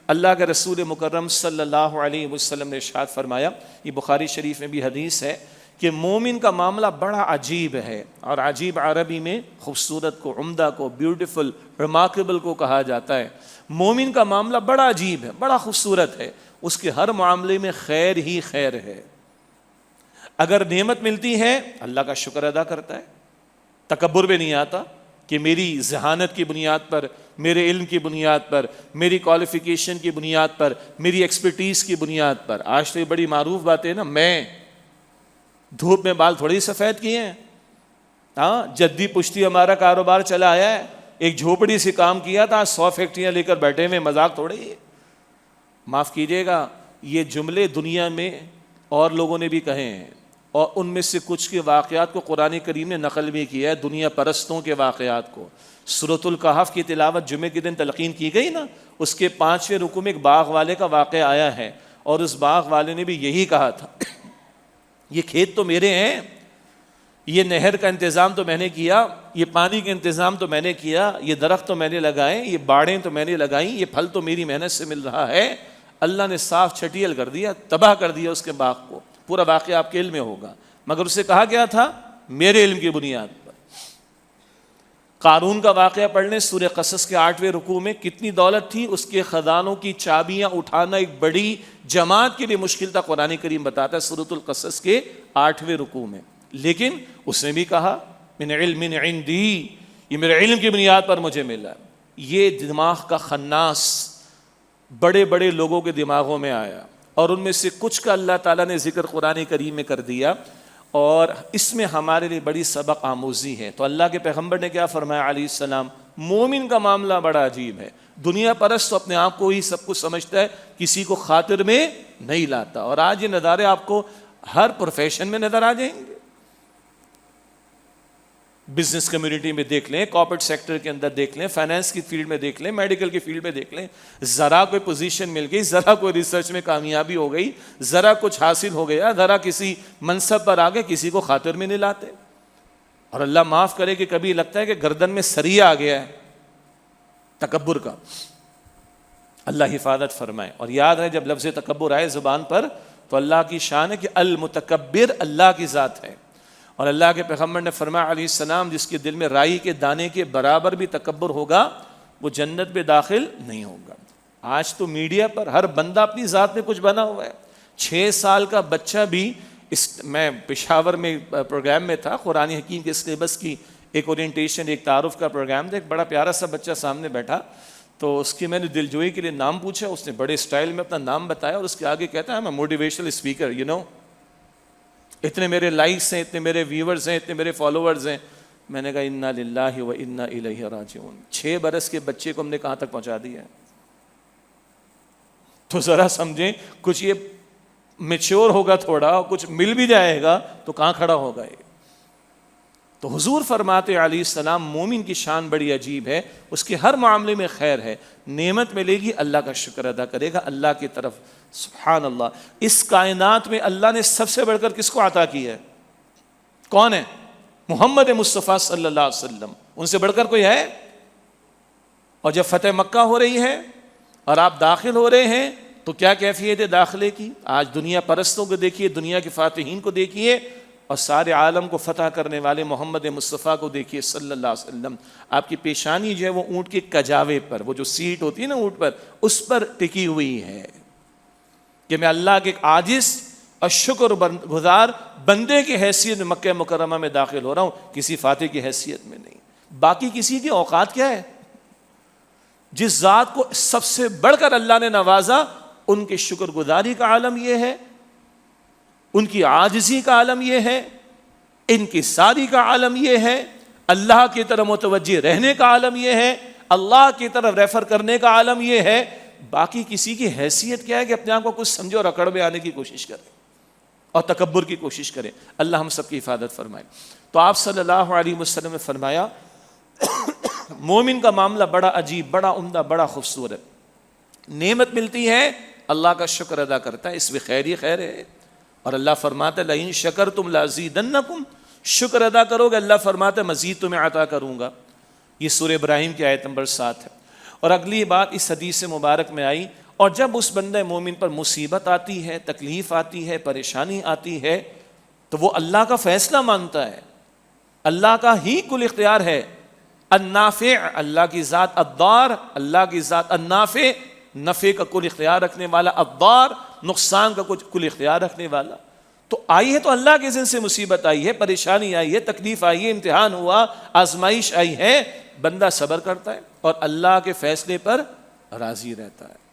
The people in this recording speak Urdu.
اللہ کے رسول مکرم صلی اللہ علیہ وسلم نے ارشاد فرمایا، یہ بخاری شریف میں بھی حدیث ہے، کہ مومن کا معاملہ بڑا عجیب ہے، اور عجیب عربی میں خوبصورت کو، عمدہ کو، بیوٹیفل، ریمارکیبل کو کہا جاتا ہے۔ مومن کا معاملہ بڑا عجیب ہے، بڑا خوبصورت ہے، اس کے ہر معاملے میں خیر ہی خیر ہے۔ اگر نعمت ملتی ہے اللہ کا شکر ادا کرتا ہے، تکبر میں نہیں آتا کہ میری ذہانت کی بنیاد پر، میرے علم کی بنیاد پر، میری کوالیفیکیشن کی بنیاد پر، میری ایکسپرٹیز کی بنیاد پر۔ آج تو یہ بڑی معروف بات ہے نا، میں دھوپ میں بال تھوڑی سفید کیے ہیں، ہاں جدی پشتی ہمارا کاروبار چلا آیا ہے، ایک جھوپڑی سے کام کیا تھا، 100 فیکٹریاں لے کر بیٹھے ہوئے، مذاق تھوڑی ہے۔ معاف کیجیے گا، یہ جملے دنیا میں اور لوگوں نے بھی کہے ہیں، اور ان میں سے کچھ کے واقعات کو قرآن کریم نے نقل بھی کیا ہے، دنیا پرستوں کے واقعات کو۔ سورۃ الکہف کی تلاوت جمعے کے دن تلقین کی گئی نا، اس کے 5ویں رکوع میں ایک باغ والے کا واقعہ آیا ہے، اور اس باغ والے نے بھی یہی کہا تھا، یہ کھیت تو میرے ہیں، یہ نہر کا انتظام تو میں نے کیا، یہ پانی کا انتظام تو میں نے کیا، یہ درخت تو میں نے لگائے، یہ باڑیں تو میں نے لگائیں، یہ پھل تو میری محنت سے مل رہا ہے۔ اللہ نے صاف چھٹیل کر دیا، تباہ کر دیا اس کے باغ کو۔ پورا واقعہ آپ کے علم میں ہوگا، مگر اسے کہا گیا تھا میرے علم کی بنیاد پر۔ قارون کا واقعہ پڑھ لیں سورہ قصص کے 8ویں رکوع میں، کتنی دولت تھی، اس کے خزانوں کی چابیاں اٹھانا ایک بڑی جماعت کے لیے مشکل تھا، قرآن کریم بتاتا ہے سورۃ القصص کے 8ویں رکوع میں۔ لیکن اس نے بھی کہا من علم عندی، یہ میرے علم کی بنیاد پر مجھے ملا۔ یہ دماغ کا خناس بڑے بڑے لوگوں کے دماغوں میں آیا، اور ان میں سے کچھ کا اللہ تعالیٰ نے ذکر قرآن کریم میں کر دیا، اور اس میں ہمارے لیے بڑی سبق آموزی ہے۔ تو اللہ کے پیغمبر نے کیا فرمایا علیہ السلام، مومن کا معاملہ بڑا عجیب ہے۔ دنیا پرست تو اپنے آپ کو ہی سب کچھ سمجھتا ہے، کسی کو خاطر میں نہیں لاتا، اور آج یہ نظارے آپ کو ہر پروفیشن میں نظر آ جائیں گے۔ بزنس کمیونٹی میں دیکھ لیں، کارپوریٹ سیکٹر کے اندر دیکھ لیں، فائنانس کی فیلڈ میں دیکھ لیں، میڈیکل کی فیلڈ میں دیکھ لیں، ذرا کوئی پوزیشن مل گئی، ذرا کوئی ریسرچ میں کامیابی ہو گئی، ذرا کچھ حاصل ہو گیا، ذرا کسی منصب پر آ گئے، کسی کو خاطر میں نہیں لاتے۔ اور اللہ معاف کرے کہ کبھی لگتا ہے کہ گردن میں سریا آ گیا ہے تکبر کا، اللہ حفاظت فرمائے۔ اور یاد ہے جب لفظ تکبر آئے زبان پر تو اللہ کی شان ہے کہ المتکبر اللہ کی ذات ہے، اور اللہ کے پیغمبر نے فرمایا علیہ السلام، جس کے دل میں رائی کے دانے کے برابر بھی تکبر ہوگا وہ جنت میں داخل نہیں ہوگا۔ آج تو میڈیا پر ہر بندہ اپنی ذات میں کچھ بنا ہوا ہے۔ 6 سال کا بچہ بھی میں پشاور میں پروگرام میں تھا، قرآن حکیم کے سلیبس کی ایک اورینٹیشن، ایک تعارف کا پروگرام تھا، ایک بڑا پیارا سا بچہ سامنے بیٹھا، تو اس کی میں نے دلجوئی کے لیے نام پوچھا، اس نے بڑے سٹائل میں اپنا نام بتایا، اور اس کے آگے کہتا ہے میں موٹیویشنل اسپیکر، اتنے میرے لائکس ہیں، اتنے میرے ویورز ہیں، اتنے میرے فالوورز ہیں۔ میں نے کہا انا للہ و انا الیہ راجعون۔ 6 برس کے بچے کو ہم نے کہاں تک پہنچا دیا ہے؟ تو ذرا سمجھیں، کچھ یہ میچور ہوگا تھوڑا، کچھ مل بھی جائے گا تو کہاں کھڑا ہوگا یہ؟ تو حضور فرماتے علیہ السلام مومن کی شان بڑی عجیب ہے، اس کے ہر معاملے میں خیر ہے، نعمت ملے گی اللہ کا شکر ادا کرے گا اللہ کی طرف۔ سبحان اللہ، اس کائنات میں اللہ نے سب سے بڑھ کر کس کو عطا کی ہے؟ کون ہے؟ محمد مصطفیٰ صلی اللہ علیہ وسلم، ان سے بڑھ کر کوئی ہے؟ اور جب فتح مکہ ہو رہی ہے اور آپ داخل ہو رہے ہیں تو کیا کیفیت ہے داخلے کی؟ آج دنیا پرستوں کو دیکھیے، دنیا کے فاتحین کو دیکھیے، اور سارے عالم کو فتح کرنے والے محمد مصطفیٰ کو دیکھیے صلی اللہ علیہ وسلم۔ آپ کی پیشانی جو ہے وہ اونٹ کے کجاوے پر، وہ جو سیٹ ہوتی ہے نا اونٹ پر، اس پر ٹکی ہوئی ہے کہ میں اللہ کے ایک عاجز اور شکر گزار بندے کی حیثیت میں مکہ مکرمہ میں داخل ہو رہا ہوں، کسی فاتح کی حیثیت میں نہیں۔ باقی کسی کی اوقات کیا ہے؟ جس ذات کو سب سے بڑھ کر اللہ نے نوازا، ان کے شکر گزاری کا عالم یہ ہے، ان کی عاجزی کا عالم یہ ہے، انکساری کا عالم یہ ہے، اللہ کی طرف متوجہ رہنے کا عالم یہ ہے، اللہ کی طرف ریفر کرنے کا عالم یہ ہے۔ باقی کسی کی حیثیت کیا ہے کہ اپنے آپ کو کچھ سمجھو اور اکڑ میں آنے کی کوشش کرے اور تکبر کی کوشش کرے۔ اللہ ہم سب کی حفاظت فرمائے۔ تو آپ صلی اللہ علیہ وسلم نے فرمایا مومن کا معاملہ بڑا عجیب، بڑا عمدہ، بڑا خوبصورت۔ نعمت ملتی ہے اللہ کا شکر ادا کرتا ہے، اس میں خیر ہی خیر ہے۔ اور اللہ فرماتا ہے لئن شکرتم لازیدنکم، شکر ادا کرو گے اللہ فرماتا ہے مزید تمہیں عطا کروں گا۔ یہ سورہ ابراہیم کی آیت نمبر 7 ہے۔ اور اگلی بات اس حدیث مبارک میں آئی، اور جب اس بندہ مومن پر مصیبت آتی ہے، تکلیف آتی ہے، پریشانی آتی ہے، تو وہ اللہ کا فیصلہ مانتا ہے، اللہ کا ہی کل اختیار ہے۔ النافع، اللہ کی ذات، الضار، اللہ کی ذات، النافع، نفع کا کل اختیار رکھنے والا، الضار، نقصان کا کل اختیار رکھنے والا۔ تو آئی ہے تو اللہ کے اذن سے مصیبت آئی ہے، پریشانی آئی ہے، تکلیف آئی ہے، امتحان ہوا، آزمائش آئی ہے، بندہ صبر کرتا ہے اور اللہ کے فیصلے پر راضی رہتا ہے۔